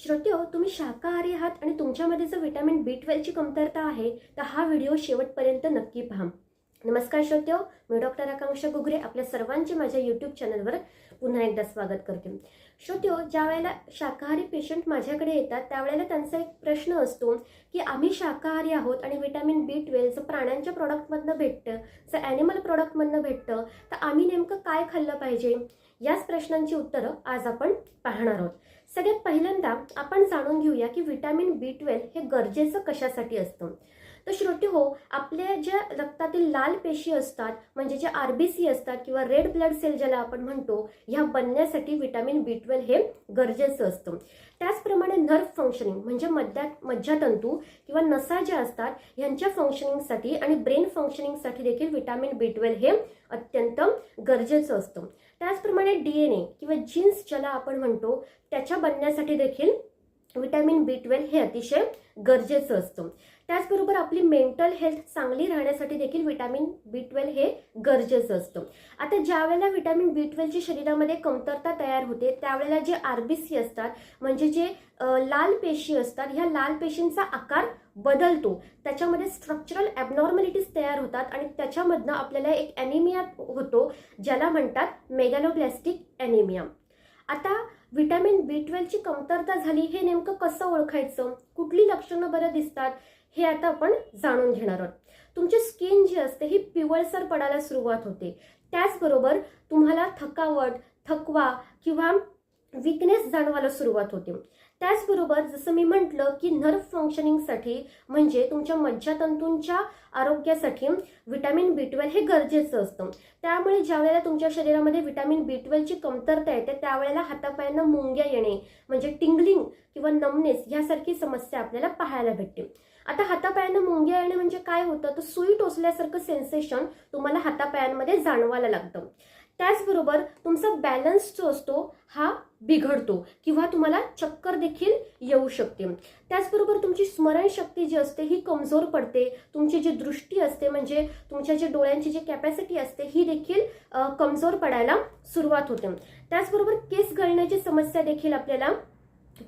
श्रोत्यो, तुम्ही शाकाहारी आहात आणि तुमच्यामध्ये जर व्हिटॅमिन B12 ची कमतरता आहे तर हा व्हिडिओ शेवटपर्यंत नक्की पहा. नमस्कार श्रोत्यो, मी डॉक्टर आकांक्षा गुगरे आपल्या सर्वांचे माझ्या यूट्यूब चॅनलवर पुन्हा एकदा स्वागत करते. श्रोत्यो, ज्या वेळेला शाकाहारी पेशंट माझ्याकडे येतात त्यावेळेला त्यांचा एक प्रश्न असतो की आम्ही शाकाहारी आहोत आणि व्हिटॅमिन B12 प्राण्यांच्या प्रॉडक्टमधनं भेटतं, जर ॲनिमल प्रॉडक्टमधनं भेटतं तर आम्ही नेमकं काय खाल्लं पाहिजे. याच प्रश्नांची उत्तरं आज आपण पाहणार आहोत. सगळ्यात पहिल्यांदा आपण जाणून घेऊया की व्हिटॅमिन B12 हे गरजेचं कशासाठी असतं. तर श्रोते हो, आपल्या ज्या रक्तातील लाल पेशी असतात म्हणजे जे RBC असतात किंवा रेड ब्लड सेल ज्याला आपण म्हणतो, ह्या बनण्यासाठी व्हिटॅमिन B12 हे गरजेचं असतं. त्याचप्रमाणे नर्व फंक्शनिंग म्हणजे मज्जातंतू किंवा नसा ज्या असतात ह्यांच्या फंक्शनिंगसाठी आणि ब्रेन फंक्शनिंगसाठी देखील व्हिटॅमिन B12 हे अत्यंत गरजेचं असतं. त्याचप्रमाणे DNA किंवा जीन्स ज्याला आपण म्हणतो त्याच्या बनण्यासाठी देखील व्हिटॅमिन B12 हे अतिशय गरजेचं असतं. त्याचबरोबर आपली मेंटल हेल्थ चांगली राहण्यासाठी देखील व्हिटॅमिन B12 हे गरजेचं असतं. आता ज्या वेळेला व्हिटॅमिन B12 ची शरीरामध्ये कमतरता तयार होते त्यावेळेला जे RBC असतात म्हणजे जे लाल पेशी असतात, ह्या लाल पेशींचा आकार बदलतो, त्याच्यामध्ये स्ट्रक्चरल ॲबनॉर्मॅलिटीज तयार होतात आणि त्याच्यामधनं आपल्याला एक ॲनिमिया होतो ज्याला म्हणतात मेगॅलोब्लास्टिक ॲनिमिया. आता व्हिटॅमिन B12 ची कमतरता झाली हे नेमकं कसं ओळखायचं, कुठली लक्षणं बरं दिसतात हे आता आपण जाणून घेणार आहोत. तुमची स्किन जी असते ही पिवळसर पडायला सुरुवात होते. त्याचबरोबर तुम्हाला थकावट, थकवा किंवा वीकनेस जाणवायला सुरुवात होते. त्याचबरोबर जसं मी म्हटलं की नर्व फंक्शनिंगसाठी म्हणजे तुमच्या मज्जातंतूंच्या आरोग्यासाठी व्हिटॅमिन B12 हे गरजेचं असतं. त्यामुळे ज्यावेळेला तुमच्या शरीरामध्ये व्हिटॅमिन B12 ची कमतरता येते त्यावेळेला हातापायांना मुंग्या येणे म्हणजे टिंगलिंग किंवा नमनेस यासारखी समस्या आपल्याला पाहायला भेटते. आता हातापायांना मुंग्या येणे म्हणजे काय होतं, तर सुई टोचल्यासारखं सेन्सेशन तुम्हाला हातापायांमध्ये जाणवायला लागतं. त्याचबरोबर तुमचा बॅलन्स जो असतो हा बिघडतो किंवा तुम्हाला चक्कर देखील येऊ शकते. त्याचबरोबर तुमची स्मरणशक्ती जी असते ही कमजोर पडते. तुमची जी दृष्टी असते म्हणजे तुमच्या जे डोळ्यांची जी कॅपॅसिटी असते ही देखील कमजोर पडायला सुरुवात होते. त्याचबरोबर केस गळण्याची समस्या देखील आपल्याला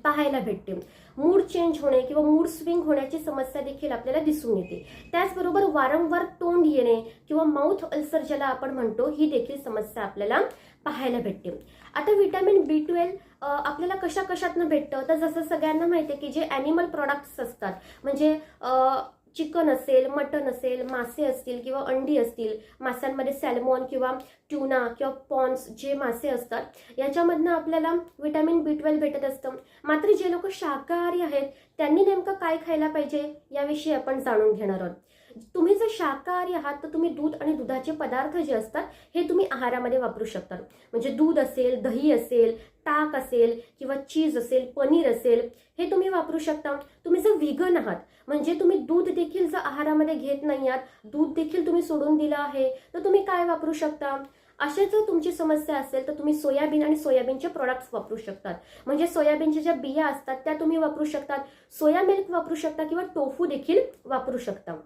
पाहायला भेटते. मूड चेंज होणे किंवा मूड स्विंग होण्याची समस्या देखील आपल्याला दिसून येते. त्याचबरोबर वारंवार तोंड येणे किंवा माउथ अल्सर ज्याला आपण म्हणतो ही देखील समस्या आपल्याला पाहायला भेटते. आता व्हिटॅमिन B12 आपल्याला कशातनं भेटतं, तर जसं सगळ्यांना माहिती आहे की जे ॲनिमल प्रॉडक्ट्स असतात म्हणजे चिकन असेल, मटन असेल, मासे असतील किंवा अंडी असतील, माशांमध्ये सॅल्मॉन किंवा ट्यूना किंवा पॉन्स जे मासे असतात याच्यामधनं आपल्याला व्हिटॅमिन B12 भेटत असतं. मात्र जे लोक शाकाहारी आहेत त्यांनी नेमकं काय खायला पाहिजे याविषयी आपण जाणून घेणार आहोत. तुम्ही जर शाकाहारी आहात तर तुम्ही दूध आणि दुधाचे पदार्थ जे असतात हे तुम्ही आहारामध्ये वापरू शकता. म्हणजे दूध असेल, दही असेल, ताक असेल किंवा चीज असेल, पनीर असेल हे तुम्ही वापरू शकता. तुम्ही जर व्हिगन आहात म्हणजे तुम्ही दूध देखील जर आहारामध्ये घेत नाही आहात, दूध देखील तुम्ही सोडून दिलं आहे, तर तुम्ही काय वापरू शकता. अशी जर तुमची समस्या असेल तर तुम्ही सोयाबीन आणि सोयाबीनचे प्रोडक्ट्स वापरू शकतात. म्हणजे सोयाबीनच्या ज्या बिया असतात त्या तुम्ही वापरू शकतात, सोया मिल्क वापरू शकता किंवा टोफू देखील वापरू शकता.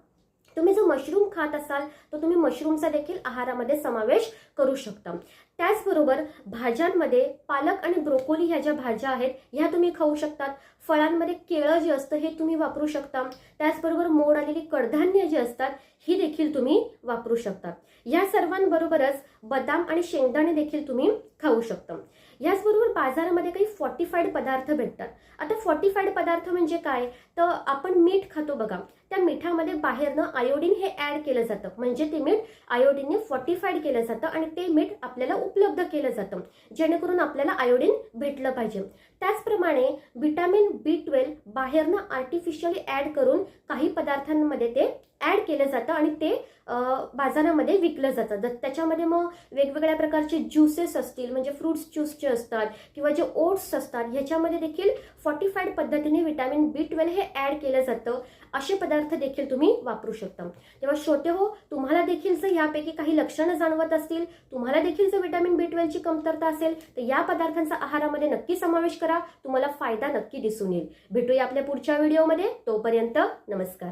तुम्ही जर मशरूम खात असाल तर तुम्ही मशरूमचा देखील आहारामध्ये समावेश करू शकता. त्याचबरोबर भाज्यांमध्ये पालक आणि ब्रोकोली ह्या ज्या भाज्या आहेत ह्या तुम्ही खाऊ शकतात. फळांमध्ये केळं जे असतं हे तुम्ही वापरू शकता. त्याचबरोबर मोड आलेली कडधान्य जी असतात ही देखील तुम्ही वापरू शकता. या सर्वांबरोबरच बदाम आणि शेंगदाणे देखील तुम्ही खाऊ शकता. याचबरोबर बाजारामध्ये काही फॉर्टिफाईड पदार्थ भेटतात. आता फॉर्टिफाईड पदार्थ म्हणजे काय, तर आपण मीठ खातो बघा, त्या मिठामध्ये बाहेरनं आयोडीन हे ऍड केलं जातं म्हणजे ते मीठ आयोडीनने फॉर्टिफाईड केलं जातं आणि ते मीठ आपल्याला उपलब्ध केलं जातं जेणेकरून आपल्याला आयोडीन भेटलं पाहिजे. त्याचप्रमाणे व्हिटॅमिन B12 बाहेरनं आर्टिफिशियली ऍड करून काही पदार्थांमध्ये ते ऍड केलं जातं आणि ते बाजारामध्ये विकलं जातं. त्याच्यामध्ये मग वेगवेगळ्या प्रकारचे ज्युसेस असतील म्हणजे फ्रुट्स ज्यूसचे असतात किंवा जे ओट्स असतात ह्याच्यामध्ये देखील फॉर्टिफाईड पद्धतीने व्हिटॅमिन B12 हे ऍड केलं जातं. असे पदार्थ देखील तुम्ही वापरू शकता. तेव्हा श्रोते हो, तुम्हाला देखील जर यापैकी काही लक्षणं जाणवत असतील, तुम्हाला देखील जर व्हिटॅमिन B12 ची कमतरता असेल तर या पदार्थांचा आहारामध्ये नक्की समावेश करा. तुम्हाला फायदा नक्की दिसून येईल. भेटूया आपल्या पुढच्या व्हिडिओमध्ये. तोपर्यंत नमस्कार.